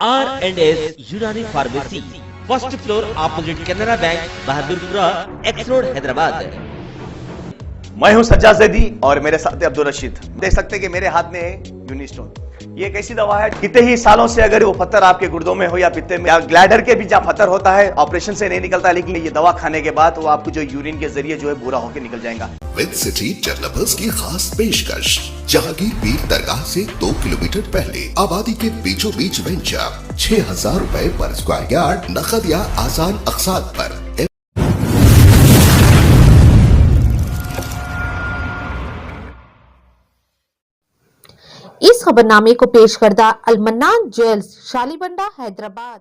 R&S यूनानी pharmacy, first floor opposite Canara bank, Bahadurpura, x road, Hyderabad. मैं हूं सज्जाद ज़ैदी और मेरे साथ है अब्दुल रशीद। देख सकते हैं कि मेरे हाथ में है यूनिस्टोन। ये एक ऐसी दवा है, कितने ही सालों से अगर वो पत्थर आपके गुर्दों में हो या पित्ते में या ग्लैडर के भी जहाँ पत्थर होता है, ऑपरेशन से नहीं निकलता, लेकिन ये दवा खाने के बाद वो आपको जो यूरिन के जरिए जो है पूरा होकर निकल जाएगा। विद सिटी डेवलपर्स की खास पेशकश, जहांगीर पीर दरगाह से 2 किलोमीटर पहले, आबादी के बीचों बीच वेंचर, 6,000 रुपए पर स्क्वायर यार्ड, नकद या आसान अक़सात पर। इस खबरनामे को पेश करदा अल-मन्नान ज्वेल्स, शालीबंडा, हैदराबाद।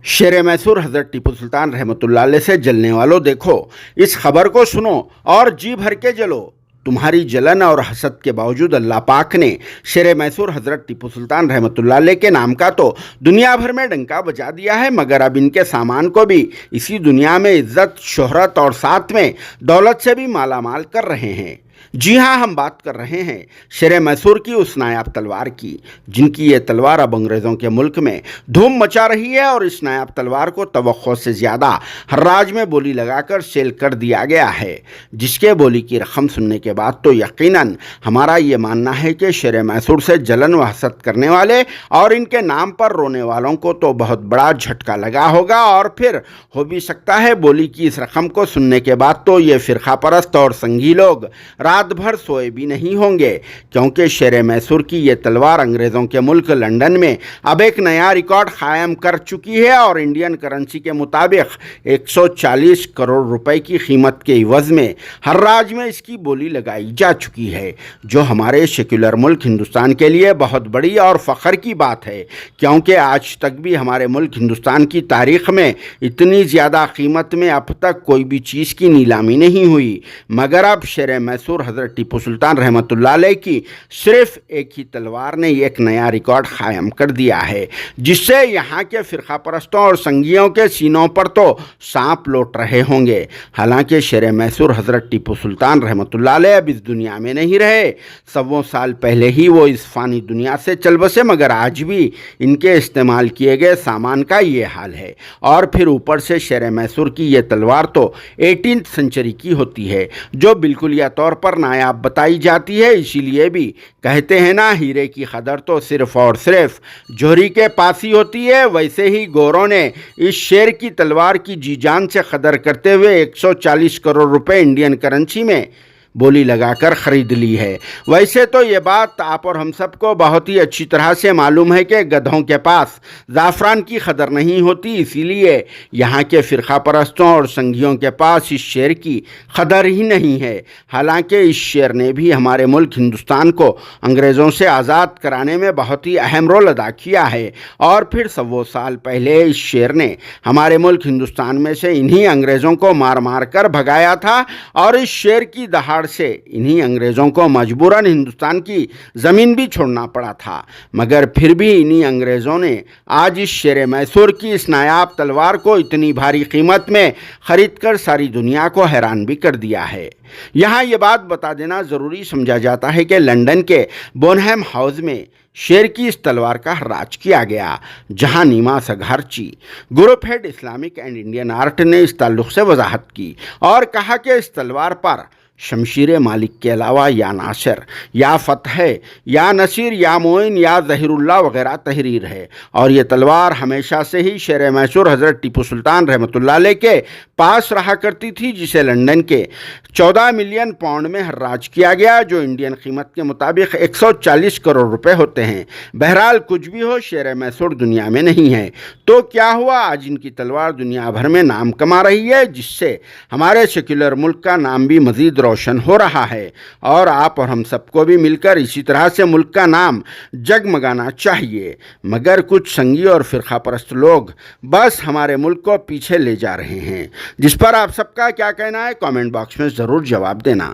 शेर मैसूर हजरत टीपू सुल्तान रहमतुल्लाह अलैह से जलने वालों, देखो इस खबर को सुनो और जी भर के जलो। तुम्हारी जलन और हसद के बावजूद अल्लाह पाक ने शेर मैसूर हजरत टीपू सुल्तान रहमतुल्लाह अलैह के नाम का तो दुनिया भर में डंका बजा दिया है, मगर अब इनके सामान को भी इसी दुनिया में इज्जत, शोहरत और साथ में दौलत से भी मालामाल कर रहे हैं। जी हाँ, हम बात कर रहे हैं शेर मैसूर की उस नायाब तलवार की, जिनकी ये तलवार अब अंग्रेज़ों के मुल्क में धूम मचा रही है। और इस नायाब तलवार को तवक्को से ज़्यादा हर्राज में बोली लगाकर सेल कर दिया गया है, जिसके बोली की रकम सुनने के बाद तो यकीनन हमारा ये मानना है कि शेर मैसूर से जलन व हसद करने वाले और इनके नाम पर रोने वालों को तो बहुत बड़ा झटका लगा होगा। और फिर हो भी सकता है बोली की इस रकम को सुनने के बाद तो ये फ़िरका परस्त और संघी लोग रात भर सोए भी नहीं होंगे, क्योंकि शेर मैसूर की ये तलवार अंग्रेज़ों के मुल्क लंदन में अब एक नया रिकॉर्ड कायम कर चुकी है और इंडियन करेंसी के मुताबिक 140 करोड़ रुपए की कीमत के इवज़ में हर्राज में इसकी बोली लगाई जा चुकी है, जो हमारे सेक्युलर मुल्क हिंदुस्तान के लिए बहुत बड़ी और फ़ख्र की बात है, क्योंकि आज तक भी हमारे मुल्क हिंदुस्तान की तारीख़ में इतनी ज़्यादा कीमत में अब तक कोई भी चीज़ की नीलामी नहीं हुई। मगर अब शेर मैसूर हजरत टीपू सुल्तान रहमतुल्लाह अलैह की सिर्फ एक ही तलवार ने एक नया रिकॉर्ड कायम कर दिया है, जिससे यहाँ के फ़िरका परस्तों और संगियों के सीनों पर तो सांप लौट रहे होंगे। हालांकि शेर मैसूर हजरत टीपू सुल्तान रहमतुल्लाह अलैह अब इस दुनिया में नहीं रहे, सवों साल पहले ही वो इस फ़ानी दुनिया से चल बसे, मगर आज भी इनके इस्तेमाल किए गए सामान का ये हाल है। और फिर ऊपर से शेर मैसूर की ये तलवार तो 18वीं सेंचुरी की होती है, जो बिल्कुल या तौर पर नायाब बताई जाती है। इसीलिए भी कहते हैं ना, हीरे की कदर तो सिर्फ और सिर्फ जोहरी के पास ही होती है। वैसे ही गोरों ने इस शेर की तलवार की जी जान से कदर करते हुए 140 करोड़ रुपए इंडियन करेंसी में बोली लगाकर ख़रीद ली है। वैसे तो ये बात आप और हम सबको बहुत ही अच्छी तरह से मालूम है कि गधों के पास ज़ाफ़रान की कदर नहीं होती, इसीलिए यहाँ के फ़िरका परस्तों और संघियों के पास इस शेर की कदर ही नहीं है। हालांकि इस शेर ने भी हमारे मुल्क हिंदुस्तान को अंग्रेज़ों से आज़ाद कराने में बहुत ही अहम रोल अदा किया है। और फिर 100 साल पहले इस शेर ने हमारे मुल्क हिंदुस्तान में से इन्हीं अंग्रेज़ों को मार मार कर भगाया था, और इस शेर की दहाड़ से इन्हीं अंग्रेज़ों को मजबूरन हिंदुस्तान की ज़मीन भी छोड़ना पड़ा था। मगर फिर भी इन्हीं अंग्रेज़ों ने आज इस शेर मैसूर की इस नायाब तलवार को इतनी भारी कीमत में ख़रीद कर सारी दुनिया को हैरान भी कर दिया है। यहाँ ये बात बता देना ज़रूरी समझा जाता है कि लंदन के बोनहेम हाउस में शेर की इस तलवार का हर्राज किया गया, जहां Nima Sagharchi, group head Islamic and Indian art ने इस ताल्लुक़ से वजाहत की और कहा कि इस तलवार पर शमशीर मालिक के अलावा या नासिर, या फ़तह, या नसीर, या मोइन, या ज़हीरुल्लाह वगैरह तहरीर है। और ये तलवार हमेशा से ही शेर मैसूर हज़रत टीपू सुल्तान रहमतुल्लाह अलैह के पास रहा करती थी, जिसे लंदन के 14 मिलियन पाउंड में हर्राज किया गया, जो इंडियन कीमत के मुताबिक 140 करोड़ रुपए होते हैं। बहरहाल कुछ भी हो, शेर मैसूर दुनिया में नहीं है, तो क्या हुआ, आज इनकी तलवार दुनिया भर में नाम कमा रही है, जिससे हमारे सेक्युलर मुल्क का नाम भी मज़ीद रोशन हो रहा है। और आप और हम सबको भी मिलकर इसी तरह से मुल्क का नाम जगमगाना चाहिए। मगर कुछ संगी और फ़िरका परस्त लोग बस हमारे मुल्क को पीछे ले जा रहे हैं, जिस पर आप सबका क्या कहना है, कमेंट बॉक्स में ज़रूर जवाब देना।